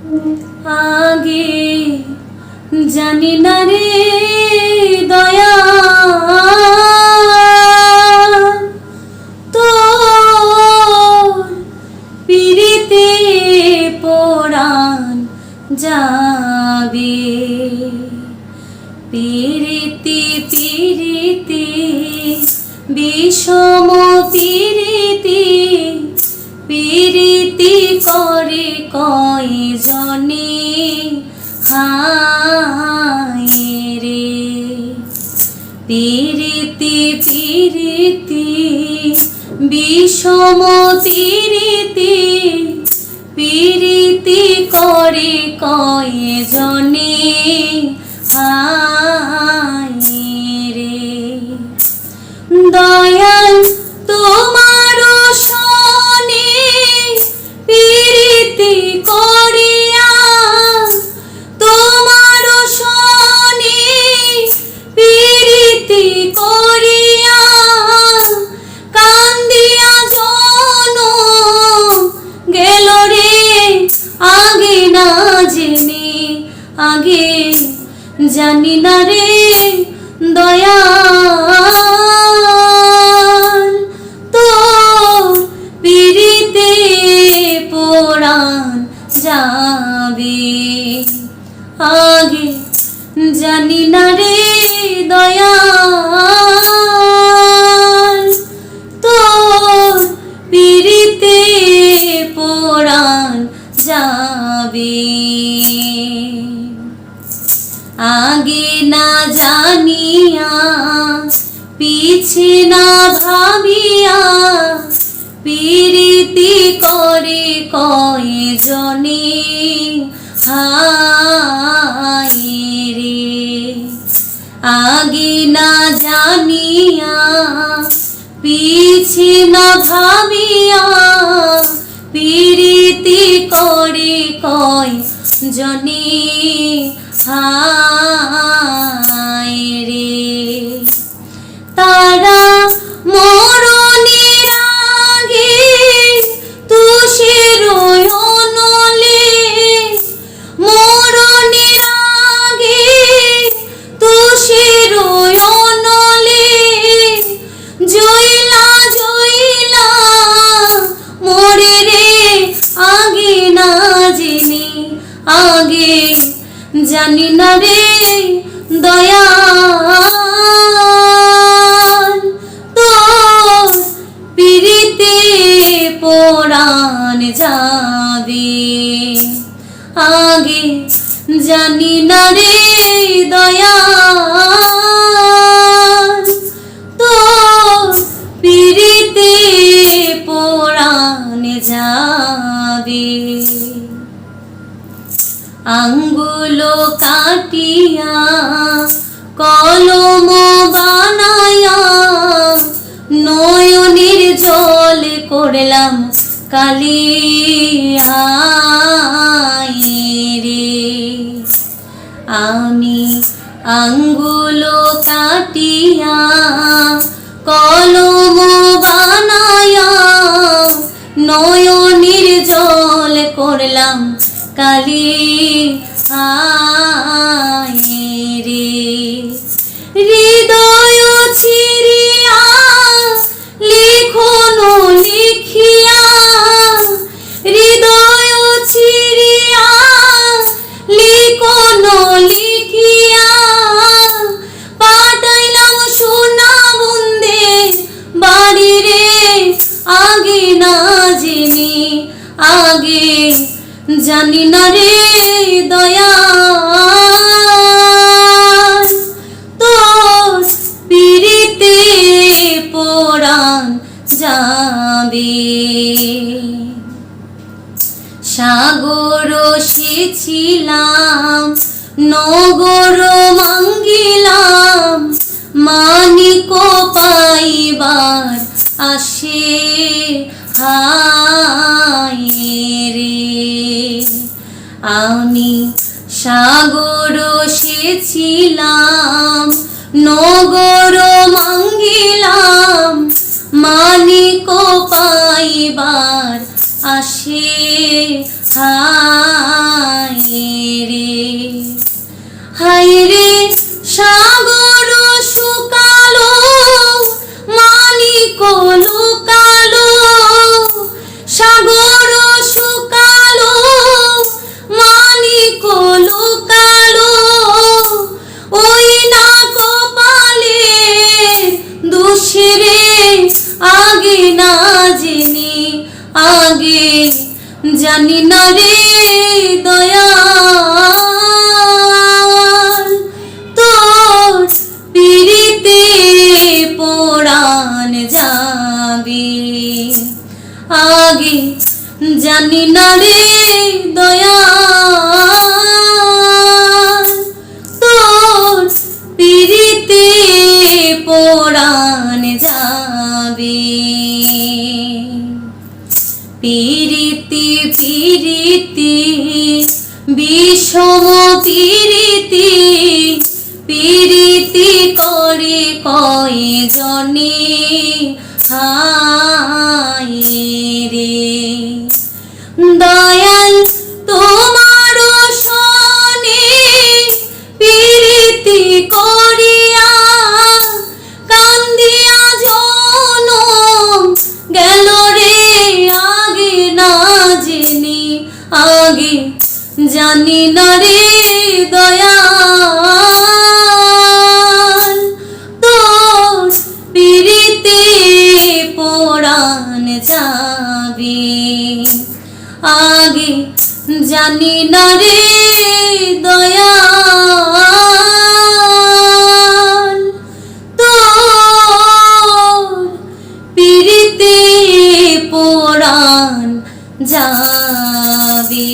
আগে জানি না রে দয়া তোর পিরিতে পরাণ যাবে পিরিতি পিরিতি বিষম পিরিতি পিরিতি করে কয়জনে হায় রে পিরিতি পিরিতি বিষম পিরিতি পিরিতি করে কয়জনে হায় রে দয়াল তোমার শনে পিরিতি করিয়া তোমার শনে পিরিতি করিয়া কান্দিয়া জনম গেল রে আগে না জেনে আগে জানি না রে দয়াল তোর পিরিতে পরাণ যাবে আগে জানি না রে দয়াল তোর পিরিতে পরাণ যাবে আগে না জানিয়া পিছে না ভাবিয়া পিরিতি করে কয়জনে হায় রে আগে না জানিয়া পিছে না ভাবিয়া পিরিতি করে কয়জনে হায় রে তারা মরণের আগে তুষের অনলে মরণের আগে তুষের অনলে জইলা জইলা মরে রে আগে না জেনে আগে জানি না রে দয়াল তোর পিরিতে পরাণ যাবে আগে জানি না রে দয়াল তোর পিরিতে পরাণ যাবে আঙ্গুল কাটিয়া কলম বানায়া নয়নের জল করলাম কালি রে আমি আঙ্গুল কাটিয়া কলম বানায়া নয়নের জল করলাম কালি রে হৃদয় ছিড়িয়া লিখন লিখিয়া হৃদয় ছিড়িয়া লিখন লিখিয়া পাঠাইলাম সোনা বন্দে বাড়ি রে আগে না জেনে আগে জানি না রে দয়াল তোর পিরিতে পরাণ যাবে সাগর সেছিলাম নগর মাঙ্গিলাম মানিক পাইবার আসে হায় রে আমি সাগর সেছিলাম নগর মাঙ্গিলাম মানিক পাইবার আসে হায় রে হায়রে সাগর শুকালো মানিক লুকালো সাগর শুকালো মানিক লুকালো ওই না কপালে দুশরে আগে না জেনে আগে জানি না রে দয়াল তোর পিরিতে পরাণ যাবে আগে জানি না রে দয়াল তোর পিরিতে পরাণ যাবে পিরিতি পিরিতি বিষম পিরিতি পিরিতি করে কয়জনে হায় রে দয়াল তোমার শনে পিরিতি করিয়া কান্দিয়া জনম গেল রে আগে না জেনে আগে জানি না রে দয়াল তোর পিরিতে পরাণ যাবে আগে জানি না রে দয়াল তোর পিরিতে পরাণ যাবে।